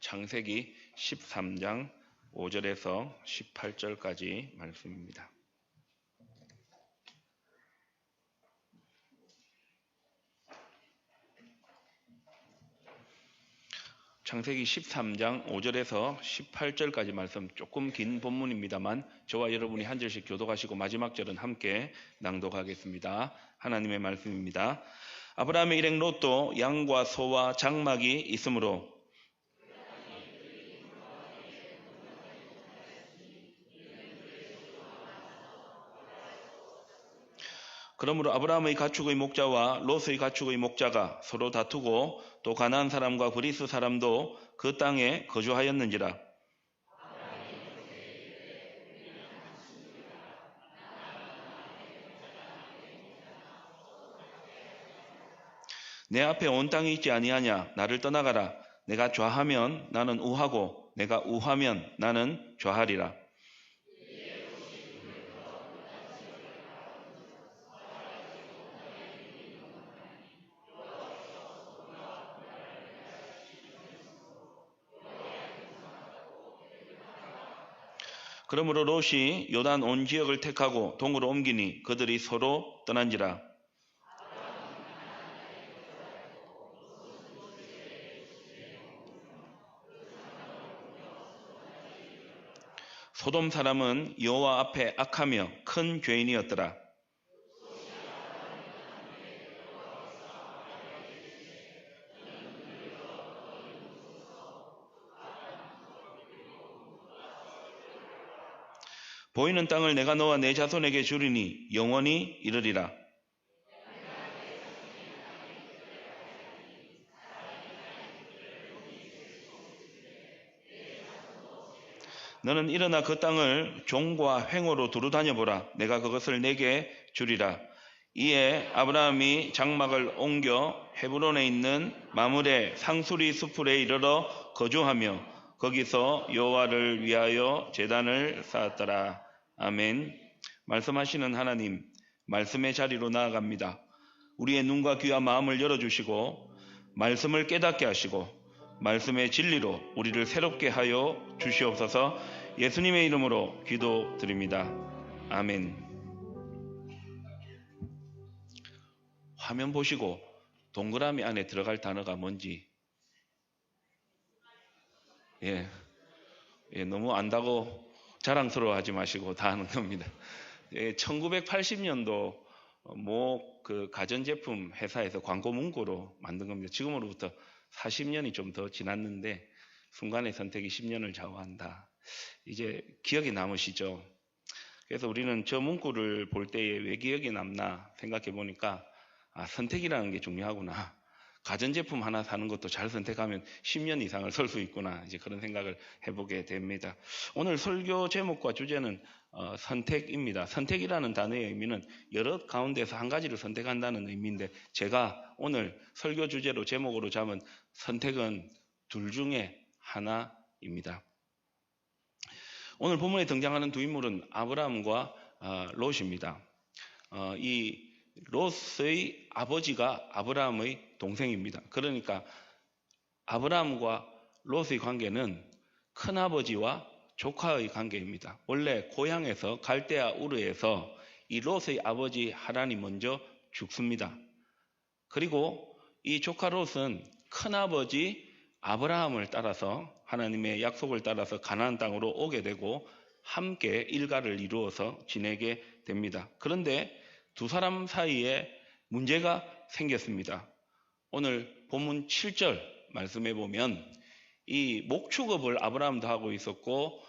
창세기 13장 5절에서 18절까지 말씀입니다. 창세기 13장 5절에서 18절까지 말씀, 조금 긴 본문입니다만 저와 여러분이 한 절씩 교독하시고 마지막 절은 함께 낭독하겠습니다. 하나님의 말씀입니다. 아브라함의 일행 롯도 양과 소와 장막이 있으므로 그러므로 아브라함의 가축의 목자와 롯의 가축의 목자가 서로 다투고 또 가나안 사람과 브리스 사람도 그 땅에 거주하였는지라. 내 앞에 온 땅이 있지 아니하냐? 나를 떠나가라. 내가 좌하면 나는 우하고 내가 우하면 나는 좌하리라. 그러므로 롯이 요단 온 지역을 택하고 동으로 옮기니 그들이 서로 떠난지라. 소돔 사람은 여호와 앞에 악하며 큰 죄인이었더라. 보이는 땅을 내가 너와 내 자손에게 주리니 영원히 이르리라. 너는 일어나 그 땅을 종과 횡호로 두루 다녀보라. 내가 그것을 내게 주리라. 이에 아브라함이 장막을 옮겨 헤브론에 있는 마므레 상수리 수풀에 이르러 거주하며 거기서 여호와를 위하여 제단을 쌓았더라. 아멘. 말씀하시는 하나님, 말씀의 자리로 나아갑니다. 우리의 눈과 귀와 마음을 열어주시고 말씀을 깨닫게 하시고 말씀의 진리로 우리를 새롭게 하여 주시옵소서. 예수님의 이름으로 기도드립니다. 아멘. 화면 보시고 동그라미 안에 들어갈 단어가 뭔지 너무 안다고 자랑스러워하지 마시고 다 아는 겁니다. 1980년도 그 가전제품 회사에서 광고 문구로 만든 겁니다. 지금으로부터 40년이 좀 더 지났는데 순간의 선택이 10년을 좌우한다. 이제 기억이 남으시죠? 그래서 우리는 저 문구를 볼 때에 왜 기억이 남나 생각해 보니까 선택이라는 게 중요하구나. 가전제품 하나 사는 것도 잘 선택하면 10년 이상을 설 수 있구나. 이제 그런 생각을 해보게 됩니다. 오늘 설교 제목과 주제는 선택입니다. 선택이라는 단어의 의미는 여러 가운데서 한 가지를 선택한다는 의미인데 제가 오늘 설교 주제로 제목으로 잡은 선택은 둘 중에 하나입니다. 오늘 본문에 등장하는 두 인물은 아브라함과 롯입니다. 이 롯의 아버지가 아브라함의 동생입니다. 그러니까 아브라함과 롯의 관계는 큰아버지와 조카의 관계입니다. 원래 고향에서 갈대아 우르에서 이 롯의 아버지 하란이 먼저 죽습니다. 그리고 이 조카 롯은 큰아버지 아브라함을 따라서 하나님의 약속을 따라서 가나안 땅으로 오게 되고 함께 일가를 이루어서 지내게 됩니다. 그런데 두 사람 사이에 문제가 생겼습니다. 오늘 본문 7절 말씀해 보면 이 목축업을 아브라함도 하고 있었고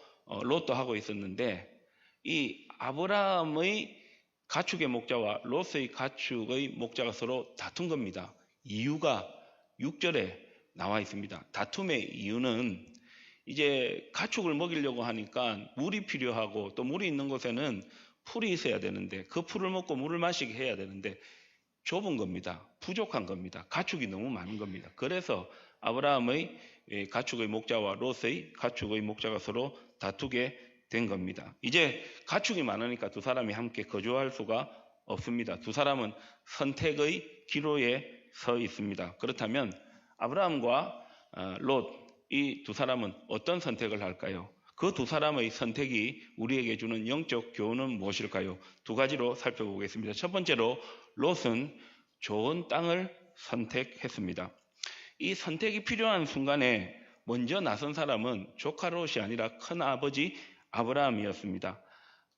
롯도 하고 있었는데 이 아브라함의 가축의 목자와 롯의 가축의 목자가 서로 다툰 겁니다. 이유가 6절에 나와 있습니다. 다툼의 이유는 이제 가축을 먹이려고 하니까 물이 필요하고 또 물이 있는 곳에는 풀이 있어야 되는데 그 풀을 먹고 물을 마시게 해야 되는데 좁은 겁니다. 부족한 겁니다. 가축이 너무 많은 겁니다. 그래서 아브라함의 가축의 목자와 롯의 가축의 목자가 서로 다투게 된 겁니다. 이제 가축이 많으니까 두 사람이 함께 거주할 수가 없습니다. 두 사람은 선택의 기로에 서 있습니다. 그렇다면 아브라함과 롯 이 두 사람은 어떤 선택을 할까요? 그 두 사람의 선택이 우리에게 주는 영적 교훈은 무엇일까요? 두 가지로 살펴보겠습니다. 첫 번째로 롯은 좋은 땅을 선택했습니다. 이 선택이 필요한 순간에 먼저 나선 사람은 조카 롯이 아니라 큰아버지 아브라함이었습니다.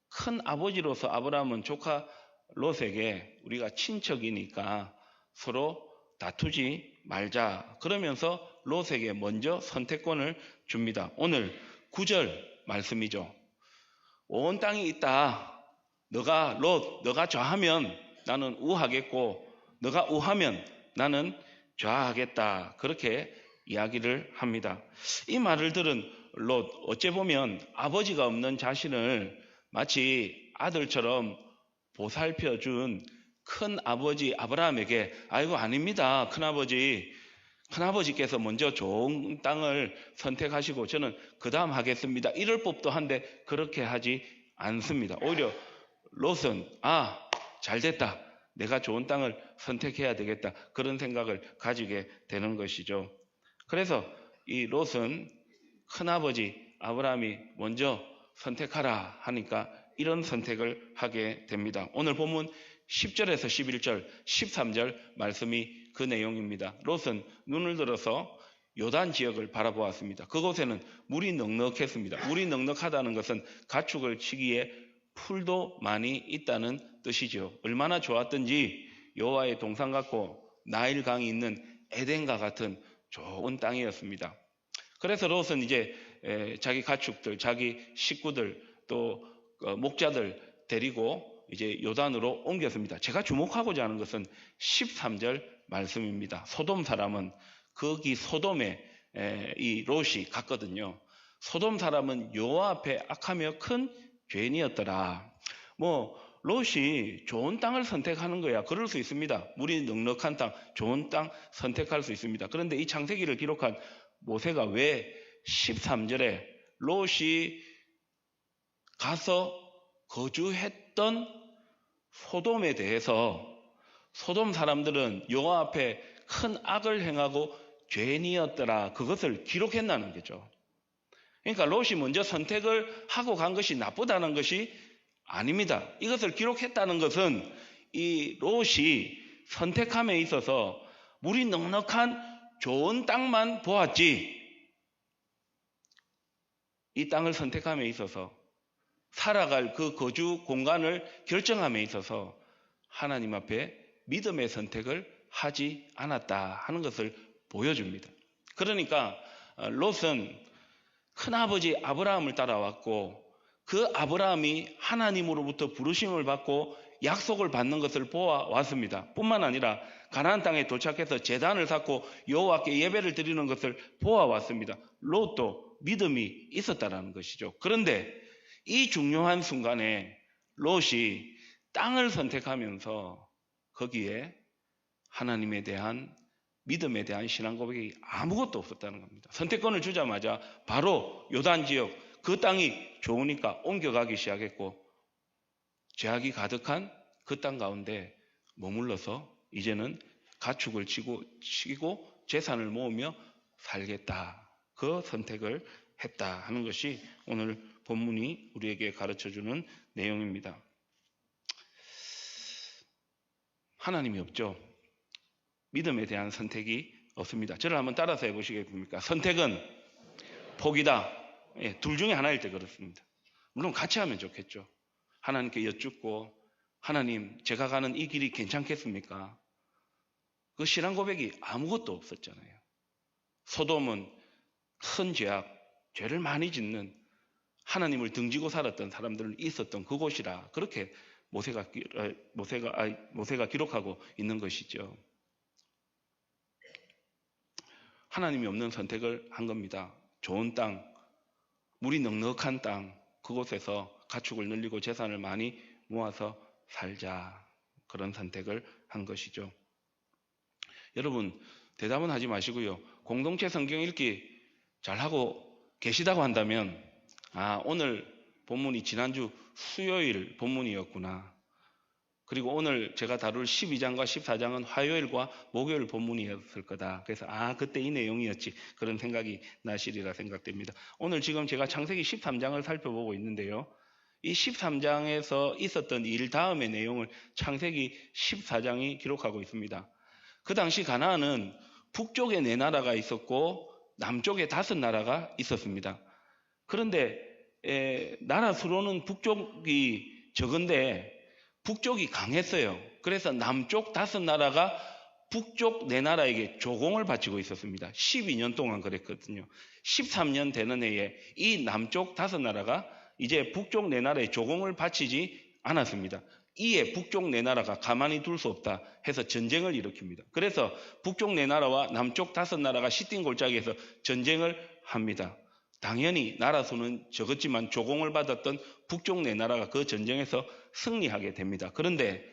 큰아버지로서 아브라함은 조카 롯에게 우리가 친척이니까 서로 다투지 말자 그러면서 롯에게 먼저 선택권을 줍니다. 오늘 9절 말씀이죠. 온 땅이 있다. 너가 좌하면 나는 우하겠고 너가 우하면 나는 좌하겠다. 그렇게 이야기를 합니다. 이 말을 들은 롯, 어째 보면 아버지가 없는 자신을 마치 아들처럼 보살펴준 큰아버지 아브라함에게 아이고 아닙니다. 큰아버지께서 먼저 좋은 땅을 선택하시고 저는 그 다음 하겠습니다. 이럴 법도 한데 그렇게 하지 않습니다. 오히려 롯은 잘됐다. 내가 좋은 땅을 선택해야 되겠다. 그런 생각을 가지게 되는 것이죠. 그래서 이 롯은 큰아버지 아브라함이 먼저 선택하라 하니까 이런 선택을 하게 됩니다. 오늘 본문 10절에서 11절, 13절 말씀이 그 내용입니다. 롯은 눈을 들어서 요단 지역을 바라보았습니다. 그곳에는 물이 넉넉했습니다. 물이 넉넉하다는 것은 가축을 치기에 풀도 많이 있다는 뜻이죠. 얼마나 좋았던지 여호와의 동산 같고 나일강이 있는 에덴과 같은 좋은 땅이었습니다. 그래서 롯은 이제 자기 가축들, 자기 식구들, 또 목자들 데리고 이제 요단으로 옮겼습니다. 제가 주목하고자 하는 것은 13절 말씀입니다. 소돔 사람은 거기 소돔에 이 롯이 갔거든요. 소돔 사람은 여호와 앞에 악하며 큰 죄인이었더라. 롯이 좋은 땅을 선택하는 거야. 그럴 수 있습니다. 물이 넉넉한 땅, 좋은 땅 선택할 수 있습니다. 그런데 이 창세기를 기록한 모세가 왜 13절에 롯이 가서 거주했던 소돔에 대해서 소돔 사람들은 여호와 앞에 큰 악을 행하고 죄인이었더라. 그것을 기록했다는 거죠. 그러니까 롯이 먼저 선택을 하고 간 것이 나쁘다는 것이 아닙니다. 이것을 기록했다는 것은 이 롯이 선택함에 있어서 물이 넉넉한 좋은 땅만 보았지 이 땅을 선택함에 있어서 살아갈 그 거주 공간을 결정함에 있어서 하나님 앞에 믿음의 선택을 하지 않았다 하는 것을 보여줍니다. 그러니까 롯은 큰아버지 아브라함을 따라왔고 그 아브라함이 하나님으로부터 부르심을 받고 약속을 받는 것을 보아왔습니다. 뿐만 아니라 가나안 땅에 도착해서 제단을 쌓고 여호와께 예배를 드리는 것을 보아왔습니다. 롯도 믿음이 있었다라는 것이죠. 그런데 이 중요한 순간에 롯이 땅을 선택하면서 거기에 하나님에 대한 믿음에 대한 신앙 고백이 아무것도 없었다는 겁니다. 선택권을 주자마자 바로 요단 지역 그 땅이 좋으니까 옮겨가기 시작했고 죄악이 가득한 그 땅 가운데 머물러서 이제는 가축을 치고 재산을 모으며 살겠다. 그 선택을 했다 하는 것이 오늘 본문이 우리에게 가르쳐주는 내용입니다. 하나님이 없죠. 믿음에 대한 선택이 없습니다. 저를 한번 따라서 해보시겠습니까? 선택은 복이다. 둘 중에 하나일 때 그렇습니다. 물론 같이 하면 좋겠죠. 하나님께 여쭙고 하나님 제가 가는 이 길이 괜찮겠습니까? 그 신앙 고백이 아무것도 없었잖아요. 소돔은 큰 죄를 많이 짓는 하나님을 등지고 살았던 사람들이 있었던 그곳이라 그렇게 모세가 기록하고 있는 것이죠. 하나님이 없는 선택을 한 겁니다. 좋은 땅, 물이 넉넉한 땅, 그곳에서 가축을 늘리고 재산을 많이 모아서 살자. 그런 선택을 한 것이죠. 여러분, 대답은 하지 마시고요. 공동체 성경 읽기 잘하고 계시다고 한다면 오늘 본문이 지난주 수요일 본문이었구나. 그리고 오늘 제가 다룰 12장과 14장은 화요일과 목요일 본문이었을 거다. 그래서 그때 이 내용이었지. 그런 생각이 나시리라 생각됩니다. 오늘 지금 제가 창세기 13장을 살펴보고 있는데요. 이 13장에서 있었던 일 다음의 내용을 창세기 14장이 기록하고 있습니다. 그 당시 가나안은 북쪽에 4나라가 있었고 남쪽에 5나라가 있었습니다. 그런데 나라 수로는 북쪽이 적은데 북쪽이 강했어요. 그래서 남쪽 5나라가 북쪽 4나라에게 조공을 바치고 있었습니다. 12년 동안 그랬거든요. 13년 되는 해에 이 남쪽 5나라가 이제 북쪽 4나라에 조공을 바치지 않았습니다. 이에 북쪽 4나라가 가만히 둘 수 없다 해서 전쟁을 일으킵니다. 그래서 북쪽 4나라와 남쪽 5나라가 시띵골짜기에서 전쟁을 합니다. 당연히 나라 수는 적었지만 조공을 받았던 북쪽 4나라가 그 전쟁에서 승리하게 됩니다. 그런데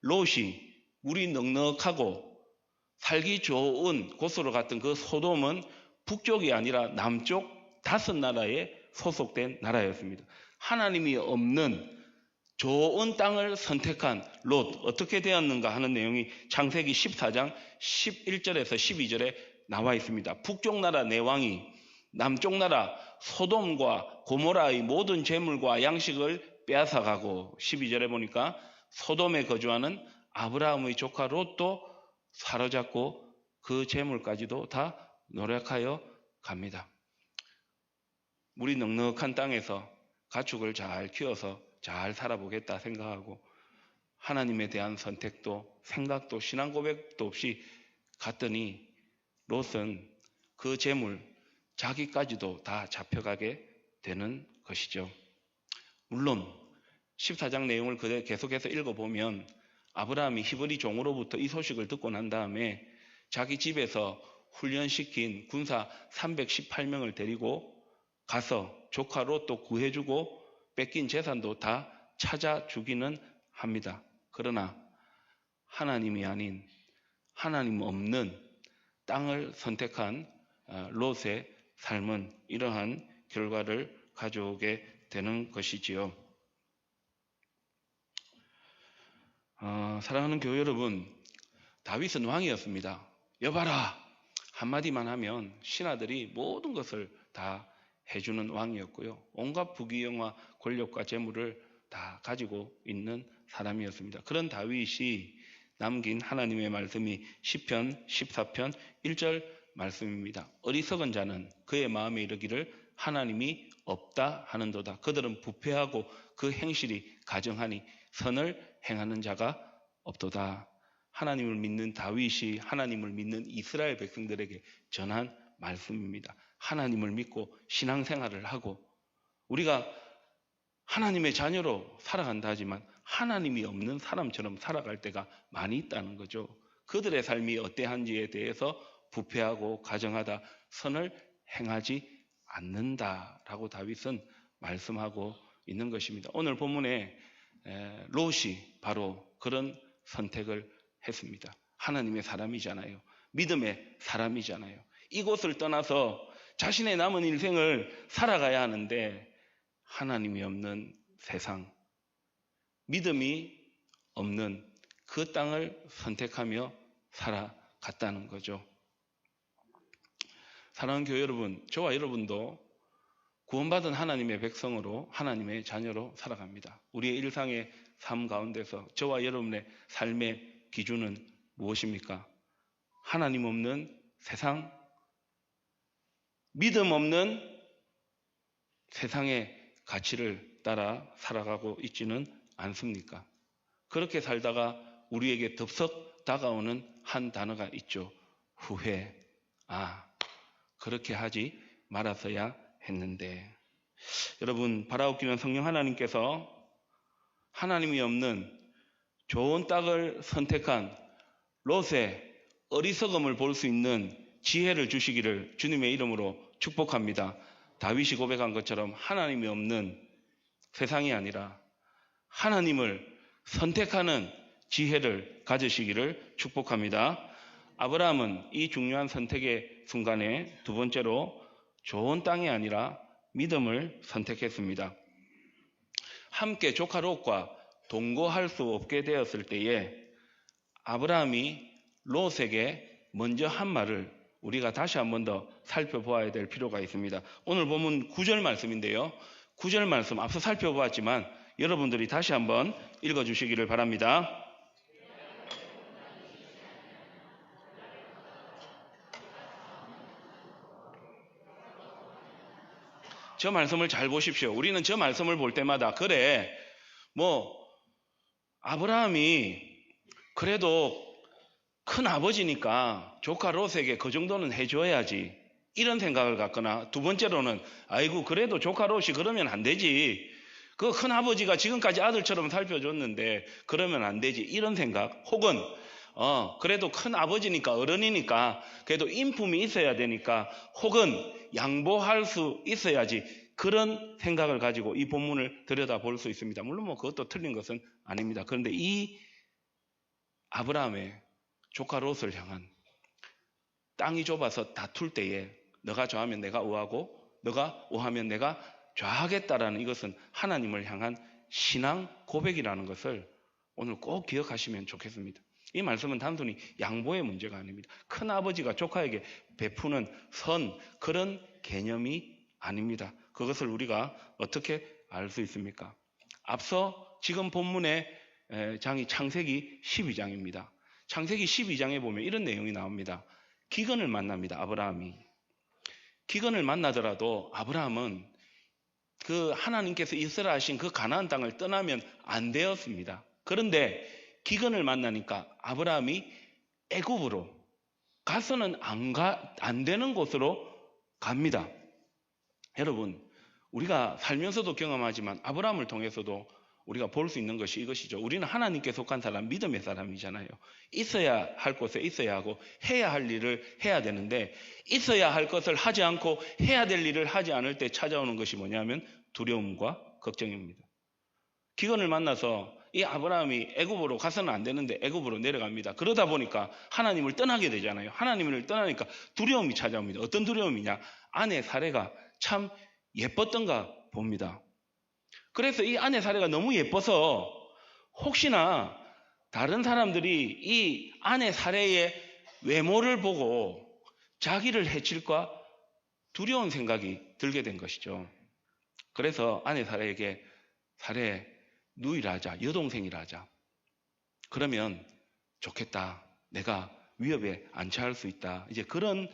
롯이 물이 넉넉하고 살기 좋은 곳으로 갔던 그 소돔은 북쪽이 아니라 남쪽 5나라에 소속된 나라였습니다. 하나님이 없는 좋은 땅을 선택한 롯, 어떻게 되었는가 하는 내용이 창세기 14장 11절에서 12절에 나와 있습니다. 북쪽 나라 네 왕이 남쪽 나라 소돔과 고모라의 모든 재물과 양식을 빼앗아가고, 12절에 보니까 소돔에 거주하는 아브라함의 조카 롯도 사로잡고 그 재물까지도 다 노력하여 갑니다. 물이 넉넉한 땅에서 가축을 잘 키워서 잘 살아보겠다 생각하고 하나님에 대한 선택도 생각도 신앙 고백도 없이 갔더니 롯은 그 재물 자기까지도 다 잡혀가게 되는 것이죠. 물론 14장 내용을 계속해서 읽어보면 아브라함이 히브리 종으로부터 이 소식을 듣고 난 다음에 자기 집에서 훈련시킨 군사 318명을 데리고 가서 조카 롯도 구해주고 뺏긴 재산도 다 찾아주기는 합니다. 그러나 하나님이 아닌 하나님 없는 땅을 선택한 롯의 삶은 이러한 결과를 가져오게 되는 것이지요. 사랑하는 교회 여러분, 다윗은 왕이었습니다. 여봐라 한마디만 하면 신하들이 모든 것을 다 해주는 왕이었고요. 온갖 부귀영화 권력과 재물을 다 가지고 있는 사람이었습니다. 그런 다윗이 남긴 하나님의 말씀이 시편 14편 1절 말씀입니다. 어리석은 자는 그의 마음에 이르기를 하나님이 없다 하는도다. 그들은 부패하고 그 행실이 가증하니 선을 행하는 자가 없도다. 하나님을 믿는 다윗이 하나님을 믿는 이스라엘 백성들에게 전한 말씀입니다. 하나님을 믿고 신앙생활을 하고 우리가 하나님의 자녀로 살아간다 하지만 하나님이 없는 사람처럼 살아갈 때가 많이 있다는 거죠. 그들의 삶이 어떠한지에 대해서 부패하고 가정하다 선을 행하지 않는다라고 다윗은 말씀하고 있는 것입니다. 오늘 본문에 롯이 바로 그런 선택을 했습니다. 하나님의 사람이잖아요. 믿음의 사람이잖아요. 이곳을 떠나서 자신의 남은 인생을 살아가야 하는데 하나님이 없는 세상, 믿음이 없는 그 땅을 선택하며 살아갔다는 거죠. 사랑하는 교회 여러분, 저와 여러분도 구원받은 하나님의 백성으로 하나님의 자녀로 살아갑니다. 우리의 일상의 삶 가운데서 저와 여러분의 삶의 기준은 무엇입니까? 하나님 없는 세상, 믿음 없는 세상의 가치를 따라 살아가고 있지는 않습니까? 그렇게 살다가 우리에게 덥석 다가오는 한 단어가 있죠. 후회. 그렇게 하지 말았어야 했는데. 여러분, 바라옵기는 성령 하나님께서 하나님이 없는 좋은 땅을 선택한 롯의 어리석음을 볼 수 있는 지혜를 주시기를 주님의 이름으로 축복합니다. 다윗이 고백한 것처럼 하나님이 없는 세상이 아니라 하나님을 선택하는 지혜를 가지시기를 축복합니다. 아브라함은 이 중요한 선택의 순간에 두 번째로 좋은 땅이 아니라 믿음을 선택했습니다. 함께 조카 롯과 동거할 수 없게 되었을 때에 아브라함이 롯에게 먼저 한 말을 우리가 다시 한 번 더 살펴보아야 될 필요가 있습니다. 오늘 본문 9절 말씀인데요. 9절 말씀 앞서 살펴보았지만 여러분들이 다시 한번 읽어주시기를 바랍니다. 저 말씀을 잘 보십시오. 우리는 저 말씀을 볼 때마다 그래 아브라함이 그래도 큰 아버지니까 조카 롯에게 그 정도는 해줘야지 이런 생각을 갖거나, 두 번째로는 아이고 그래도 조카 롯이 그러면 안 되지, 그 큰 아버지가 지금까지 아들처럼 살펴줬는데 그러면 안 되지 이런 생각, 혹은 그래도 큰 아버지니까 어른이니까 그래도 인품이 있어야 되니까, 혹은 양보할 수 있어야지, 그런 생각을 가지고 이 본문을 들여다볼 수 있습니다. 물론 그것도 틀린 것은 아닙니다. 그런데 이 아브라함의 조카 롯을 향한 땅이 좁아서 다툴 때에 너가 좌하면 내가 우하고 너가 우하면 내가 좌하겠다라는, 이것은 하나님을 향한 신앙 고백이라는 것을 오늘 꼭 기억하시면 좋겠습니다. 이 말씀은 단순히 양보의 문제가 아닙니다. 큰 아버지가 조카에게 베푸는 선, 그런 개념이 아닙니다. 그것을 우리가 어떻게 알 수 있습니까? 앞서 지금 본문의 장이 창세기 12장입니다. 창세기 12장에 보면 이런 내용이 나옵니다. 기근을 만납니다. 아브라함이. 기근을 만나더라도 아브라함은 그 하나님께서 있으라 하신 그 가나안 땅을 떠나면 안 되었습니다. 그런데 기근을 만나니까 아브라함이 애굽으로 가서는 안 되는 곳으로 갑니다. 여러분, 우리가 살면서도 경험하지만 아브라함을 통해서도 우리가 볼 수 있는 것이 이것이죠. 우리는 하나님께 속한 사람, 믿음의 사람이잖아요. 있어야 할 곳에 있어야 하고 해야 할 일을 해야 되는데, 있어야 할 것을 하지 않고 해야 될 일을 하지 않을 때 찾아오는 것이 뭐냐면 두려움과 걱정입니다. 기근을 만나서 이 아브라함이 애굽으로 가서는 안 되는데 애굽으로 내려갑니다. 그러다 보니까 하나님을 떠나게 되잖아요. 하나님을 떠나니까 두려움이 찾아옵니다. 어떤 두려움이냐? 아내 사레가 참 예뻤던가 봅니다. 그래서 이 아내 사레가 너무 예뻐서 혹시나 다른 사람들이 이 아내 사레의 외모를 보고 자기를 해칠까 두려운 생각이 들게 된 것이죠. 그래서 아내 사레에게, 사레 누이라 하자, 여동생이라 하자. 그러면 좋겠다. 내가 위협에 안 처할 수 있다. 그런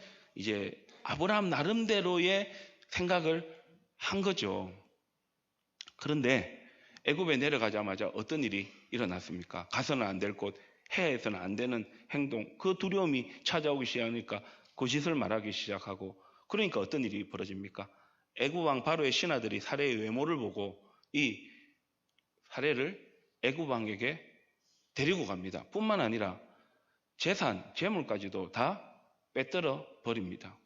아브라함 나름대로의 생각을 한 거죠. 그런데 애굽에 내려가자마자 어떤 일이 일어났습니까? 가서는 안 될 곳, 해야해서는 안 되는 행동, 그 두려움이 찾아오기 시작하니까 거짓을 말하기 시작하고, 그러니까 어떤 일이 벌어집니까? 애굽 왕 바로의 신하들이 사레의 외모를 보고 이 사레를 애굽 왕에게 데리고 갑니다. 뿐만 아니라 재산, 재물까지도 다 빼들어 버립니다.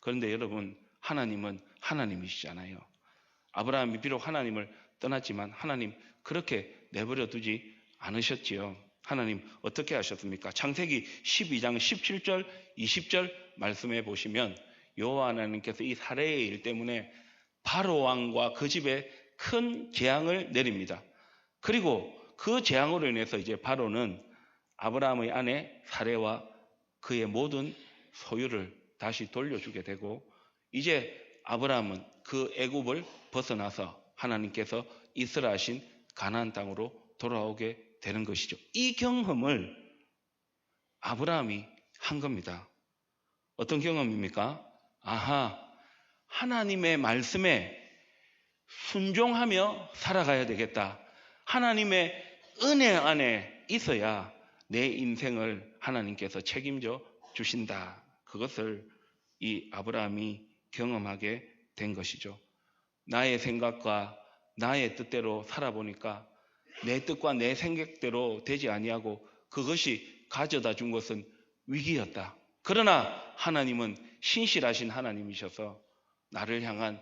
그런데 여러분, 하나님은 하나님이시잖아요. 아브라함이 비록 하나님을 떠났지만 하나님 그렇게 내버려 두지 않으셨지요. 하나님 어떻게 하셨습니까? 창세기 12장 17절 20절 말씀해 보시면 여호와 하나님께서 이 사레의 일 때문에 바로 왕과 그 집에 큰 재앙을 내립니다. 그리고 그 재앙으로 인해서 바로는 아브라함의 아내 사레와 그의 모든 소유를 다시 돌려주게 되고, 이제 아브라함은 그 애굽을 벗어나서 하나님께서 있으라 하신 가나안 땅으로 돌아오게 되는 것이죠. 이 경험을 아브라함이 한 겁니다. 어떤 경험입니까? 하나님의 말씀에 순종하며 살아가야 되겠다. 하나님의 은혜 안에 있어야 내 인생을 하나님께서 책임져 주신다. 그것을 이 아브라함이 경험하게 된 것이죠. 나의 생각과 나의 뜻대로 살아보니까 내 뜻과 내 생각대로 되지 아니하고 그것이 가져다 준 것은 위기였다. 그러나 하나님은 신실하신 하나님이셔서 나를 향한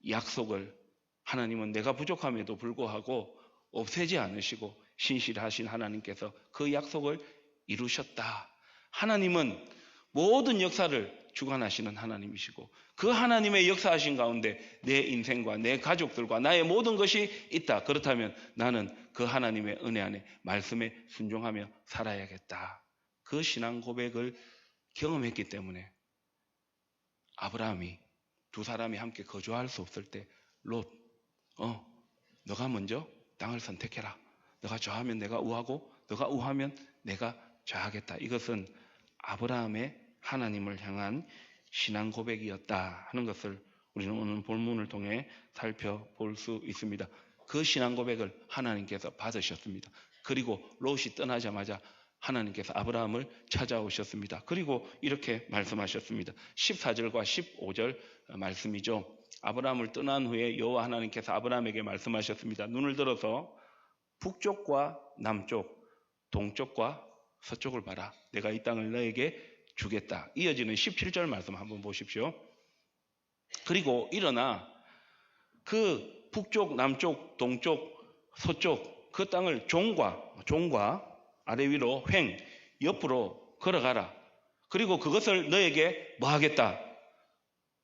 약속을, 하나님은 내가 부족함에도 불구하고 없애지 않으시고 신실하신 하나님께서 그 약속을 이루셨다. 하나님은 모든 역사를 주관하시는 하나님이시고 그 하나님의 역사하신 가운데 내 인생과 내 가족들과 나의 모든 것이 있다. 그렇다면 나는 그 하나님의 은혜 안에 말씀에 순종하며 살아야겠다. 그 신앙 고백을 경험했기 때문에 아브라함이 두 사람이 함께 거주할 수 없을 때 롯, 너가 먼저 땅을 선택해라. 너가 좌하면 내가 우하고 너가 우하면 내가 좌하겠다. 이것은 아브라함의 하나님을 향한 신앙 고백이었다 하는 것을 우리는 오늘 본문을 통해 살펴볼 수 있습니다. 그 신앙 고백을 하나님께서 받으셨습니다. 그리고 롯이 떠나자마자 하나님께서 아브라함을 찾아오셨습니다. 그리고 이렇게 말씀하셨습니다. 14절과 15절 말씀이죠. 아브라함을 떠난 후에 여호와 하나님께서 아브라함에게 말씀하셨습니다. 눈을 들어서 북쪽과 남쪽, 동쪽과 서쪽을 봐라. 내가 이 땅을 너에게 주겠다. 이어지는 17절 말씀 한번 보십시오. 그리고 일어나 그 북쪽, 남쪽, 동쪽, 서쪽 그 땅을 종과 아래 위로 횡 옆으로 걸어가라. 그리고 그것을 너에게 뭐 하겠다?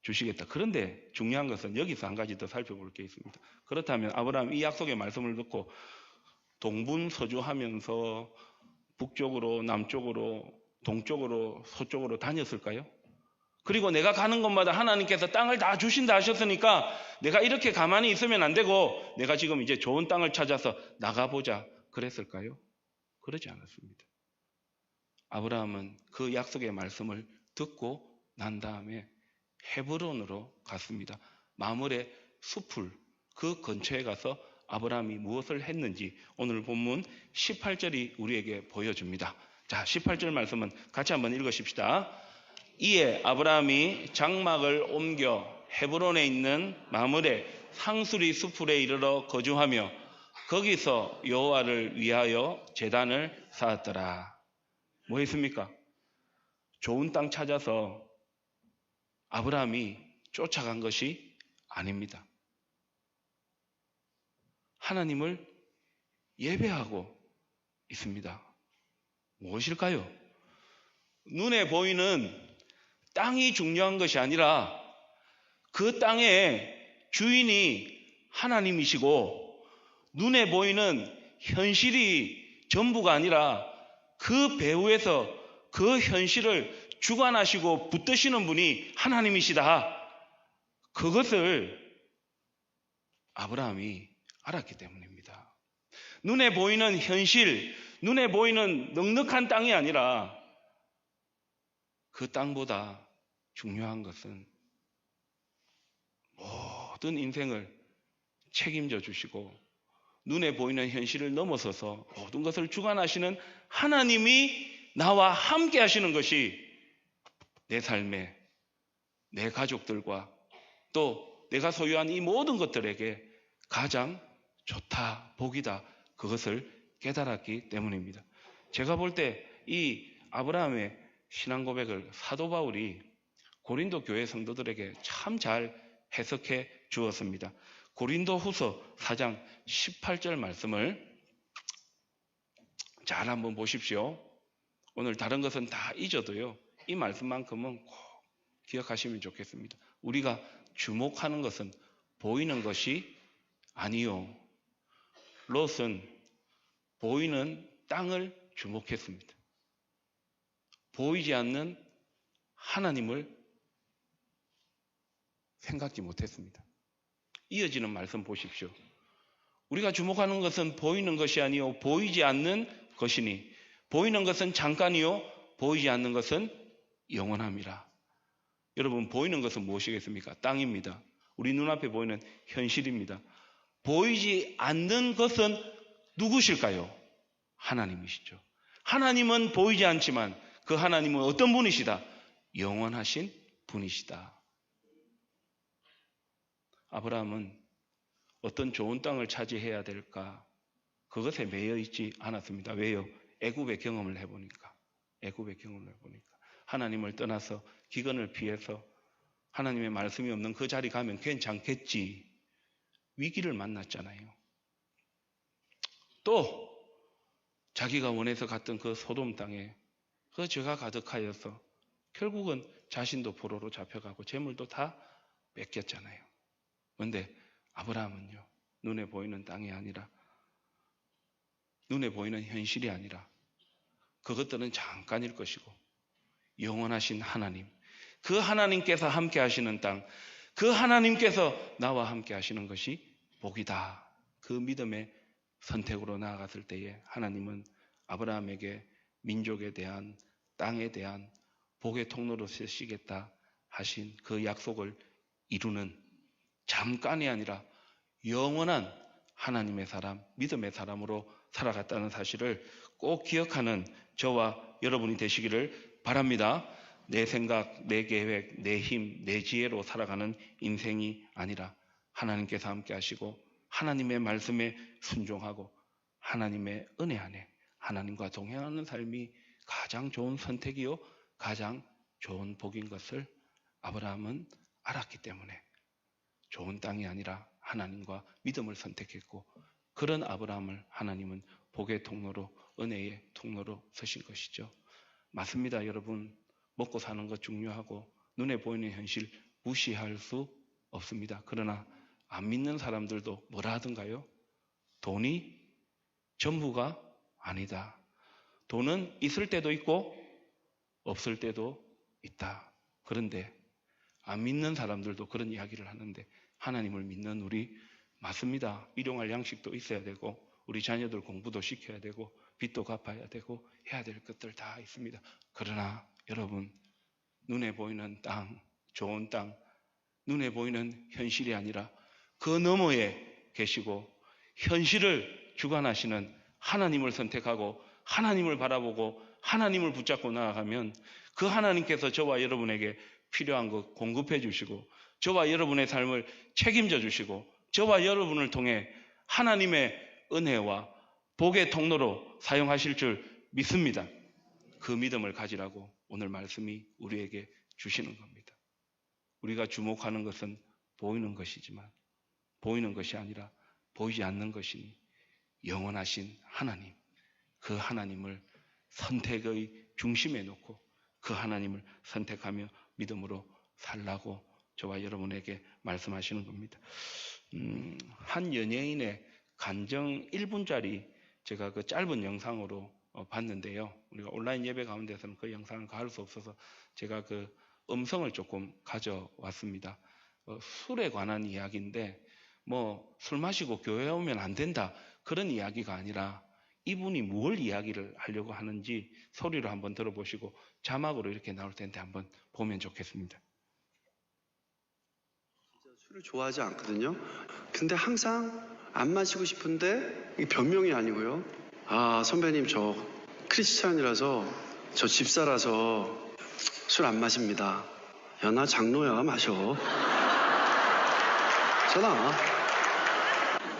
주시겠다. 그런데 중요한 것은 여기서 한 가지 더 살펴볼 게 있습니다. 그렇다면 아브라함 이 약속의 말씀을 듣고 동분서주하면서 북쪽으로 남쪽으로 동쪽으로 서쪽으로 다녔을까요? 그리고 내가 가는 곳마다 하나님께서 땅을 다 주신다 하셨으니까 내가 이렇게 가만히 있으면 안 되고 내가 지금 이제 좋은 땅을 찾아서 나가보자 그랬을까요? 그러지 않았습니다. 아브라함은 그 약속의 말씀을 듣고 난 다음에 헤브론으로 갔습니다. 마므레 숲을 그 근처에 가서 아브라함이 무엇을 했는지 오늘 본문 18절이 우리에게 보여줍니다. 자, 18절 말씀은 같이 한번 읽으십시다. 이에 아브라함이 장막을 옮겨 헤브론에 있는 마므레 상수리 숲에 이르러 거주하며 거기서 여호와를 위하여 제단을 쌓았더라. 뭐 했습니까? 좋은 땅 찾아서 아브라함이 쫓아간 것이 아닙니다. 하나님을 예배하고 있습니다. 무엇일까요? 눈에 보이는 땅이 중요한 것이 아니라 그 땅의 주인이 하나님이시고 눈에 보이는 현실이 전부가 아니라 그 배후에서 그 현실을 주관하시고 붙드시는 분이 하나님이시다. 그것을 아브라함이 알았기 때문입니다. 눈에 보이는 현실, 눈에 보이는 넉넉한 땅이 아니라 그 땅보다 중요한 것은 모든 인생을 책임져 주시고 눈에 보이는 현실을 넘어서서 모든 것을 주관하시는 하나님이 나와 함께 하시는 것이 내 삶에 내 가족들과 또 내가 소유한 이 모든 것들에게 가장 좋다, 복이다. 그것을 깨달았기 때문입니다. 제가 볼 때 이 아브라함의 신앙 고백을 사도 바울이 고린도 교회 성도들에게 참 잘 해석해 주었습니다. 고린도 후서 4장 18절 말씀을 잘 한번 보십시오. 오늘 다른 것은 다 잊어도요. 이 말씀만큼은 꼭 기억하시면 좋겠습니다. 우리가 주목하는 것은 보이는 것이 아니요. 롯은 보이는 땅을 주목했습니다. 보이지 않는 하나님을 생각지 못했습니다. 이어지는 말씀 보십시오. 우리가 주목하는 것은 보이는 것이 아니요 보이지 않는 것이니 보이는 것은 잠깐이요 보이지 않는 것은 영원함이라. 여러분 보이는 것은 무엇이겠습니까? 땅입니다. 우리 눈앞에 보이는 현실입니다. 보이지 않는 것은 누구실까요? 하나님이시죠. 하나님은 보이지 않지만 그 하나님은 어떤 분이시다? 영원하신 분이시다. 아브라함은 어떤 좋은 땅을 차지해야 될까? 그것에 매여 있지 않았습니다. 왜요? 애굽의 경험을 해보니까. 하나님을 떠나서 기근을 피해서 하나님의 말씀이 없는 그 자리 가면 괜찮겠지. 위기를 만났잖아요. 또 자기가 원해서 갔던 그 소돔 땅에 그 죄가 가득하여서 결국은 자신도 포로로 잡혀가고 재물도 다 뺏겼잖아요. 그런데 아브라함은요. 눈에 보이는 땅이 아니라 눈에 보이는 현실이 아니라 그것들은 잠깐일 것이고 영원하신 하나님, 그 하나님께서 함께 하시는 땅, 그 하나님께서 나와 함께 하시는 것이 복이다. 그 믿음의 선택으로 나아갔을 때에 하나님은 아브라함에게 민족에 대한, 땅에 대한 복의 통로로 쓰시겠다 하신 그 약속을 이루는 잠깐이 아니라 영원한 하나님의 사람, 믿음의 사람으로 살아갔다는 사실을 꼭 기억하는 저와 여러분이 되시기를 바랍니다. 내 생각, 내 계획, 내 힘, 내 지혜로 살아가는 인생이 아니라 하나님께서 함께 하시고 하나님의 말씀에 순종하고 하나님의 은혜 안에 하나님과 동행하는 삶이 가장 좋은 선택이요 가장 좋은 복인 것을 아브라함은 알았기 때문에 좋은 땅이 아니라 하나님과 믿음을 선택했고, 그런 아브라함을 하나님은 복의 통로로, 은혜의 통로로 서신 것이죠. 맞습니다, 여러분. 먹고 사는 것 중요하고 눈에 보이는 현실 무시할 수 없습니다. 그러나 안 믿는 사람들도 뭐라 하던가요? 돈이 전부가 아니다. 돈은 있을 때도 있고 없을 때도 있다. 그런데 안 믿는 사람들도 그런 이야기를 하는데 하나님을 믿는 우리, 맞습니다. 일용할 양식도 있어야 되고 우리 자녀들 공부도 시켜야 되고 빚도 갚아야 되고 해야 될 것들 다 있습니다. 그러나 여러분, 눈에 보이는 땅, 좋은 땅, 눈에 보이는 현실이 아니라 그 너머에 계시고 현실을 주관하시는 하나님을 선택하고 하나님을 바라보고 하나님을 붙잡고 나아가면 그 하나님께서 저와 여러분에게 필요한 것 공급해 주시고 저와 여러분의 삶을 책임져 주시고 저와 여러분을 통해 하나님의 은혜와 복의 통로로 사용하실 줄 믿습니다. 그 믿음을 가지라고 오늘 말씀이 우리에게 주시는 겁니다. 우리가 주목하는 것은 보이는 것이지만 보이는 것이 아니라 보이지 않는 것이니 영원하신 하나님, 그 하나님을 선택의 중심에 놓고 그 하나님을 선택하며 믿음으로 살라고 저와 여러분에게 말씀하시는 겁니다. 한 연예인의 간증 1분짜리 제가 그 짧은 영상으로 봤는데요. 우리가 온라인 예배 가운데서는 그 영상을 가할 수 없어서 제가 그 음성을 조금 가져왔습니다. 술에 관한 이야기인데 술 마시고 교회 오면 안 된다 그런 이야기가 아니라 이분이 뭘 이야기를 하려고 하는지 소리로 한번 들어보시고 자막으로 이렇게 나올 텐데 한번 보면 좋겠습니다. 술을 좋아하지 않거든요. 근데 항상 안 마시고 싶은데 이게 변명이 아니고요. 선배님 저 크리스찬이라서 저 집사라서 술 안 마십니다. 야, 나 장로야, 마셔. 전화.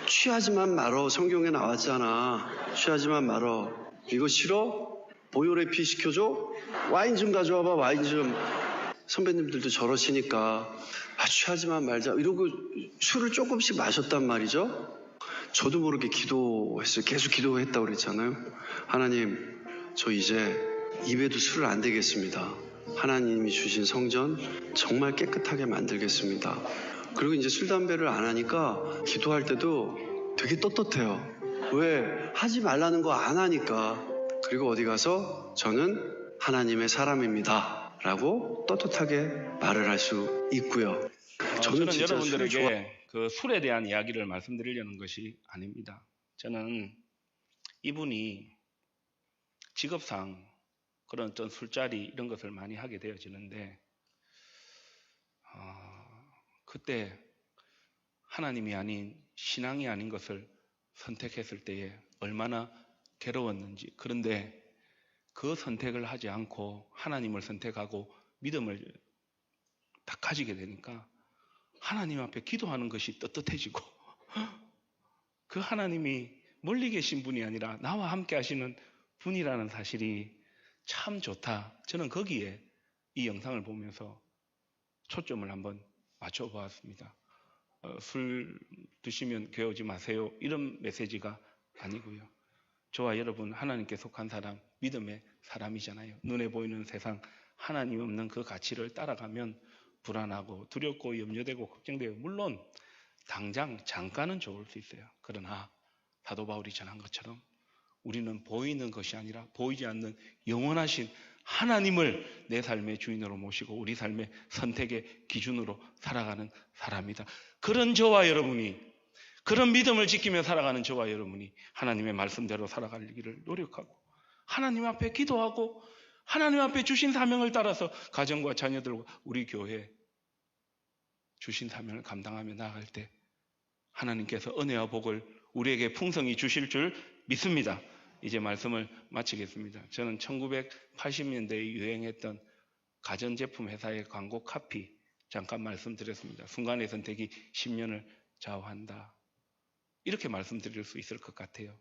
취하지만 말어. 성경에 나왔잖아. 취하지만 말어. 이거 싫어? 보요레피 시켜줘? 와인 좀 가져와봐. 와인 좀. 선배님들도 저러시니까 취하지만 말자 이러고 술을 조금씩 마셨단 말이죠. 저도 모르게 기도했어요. 계속 기도했다고 그랬잖아요. 하나님, 저 이제 입에도 술을 안 대겠습니다. 하나님이 주신 성전 정말 깨끗하게 만들겠습니다. 그리고 이제 술, 담배를 안 하니까 기도할 때도 되게 떳떳해요. 왜? 하지 말라는 거 안 하니까. 그리고 어디 가서 저는 하나님의 사람입니다 라고 떳떳하게 말을 할 수 있고요. 저는 여러분들에게 그 술에 대한 이야기를 말씀드리려는 것이 아닙니다. 저는 이분이 직업상 그런 어떤 술자리 이런 것을 많이 하게 되어지는데 그때 하나님이 아닌 신앙이 아닌 것을 선택했을 때에 얼마나 괴로웠는지. 그런데 그 선택을 하지 않고 하나님을 선택하고 믿음을 딱 가지게 되니까 하나님 앞에 기도하는 것이 떳떳해지고 그 하나님이 멀리 계신 분이 아니라 나와 함께 하시는 분이라는 사실이 참 좋다. 저는 거기에 이 영상을 보면서 초점을 한번 맞춰보았습니다. 술 드시면 교회 오지 마세요 이런 메시지가 아니고요. 저와 여러분 하나님께 속한 사람, 믿음의 사람이잖아요. 눈에 보이는 세상 하나님 없는 그 가치를 따라가면 불안하고 두렵고 염려되고 걱정되고 물론 당장 잠깐은 좋을 수 있어요. 그러나 사도 바울이 전한 것처럼 우리는 보이는 것이 아니라 보이지 않는 영원하신 하나님을 내 삶의 주인으로 모시고 우리 삶의 선택의 기준으로 살아가는 사람이다. 그런 저와 여러분이, 그런 믿음을 지키며 살아가는 저와 여러분이 하나님의 말씀대로 살아가기를 노력하고 하나님 앞에 기도하고 하나님 앞에 주신 사명을 따라서 가정과 자녀들과 우리 교회 주신 사명을 감당하며 나아갈 때 하나님께서 은혜와 복을 우리에게 풍성히 주실 줄 믿습니다. 이제 말씀을 마치겠습니다. 저는 1980년대에 유행했던 가전제품 회사의 광고 카피 잠깐 말씀드렸습니다. 순간의 선택이 10년을 좌우한다. 이렇게 말씀드릴 수 있을 것 같아요.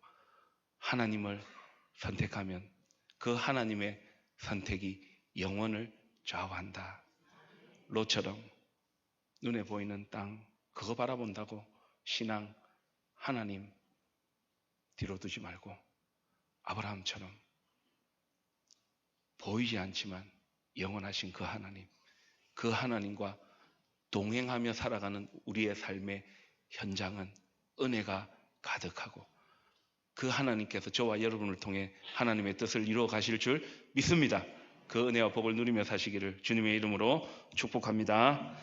하나님을 선택하면 그 하나님의 선택이 영원을 좌우한다. 롯처럼 눈에 보이는 땅 그거 바라본다고 신앙 하나님 뒤로 두지 말고 아브라함처럼 보이지 않지만 영원하신 그 하나님, 그 하나님과 동행하며 살아가는 우리의 삶의 현장은 은혜가 가득하고 그 하나님께서 저와 여러분을 통해 하나님의 뜻을 이루어 가실 줄 믿습니다. 그 은혜와 복을 누리며 사시기를 주님의 이름으로 축복합니다.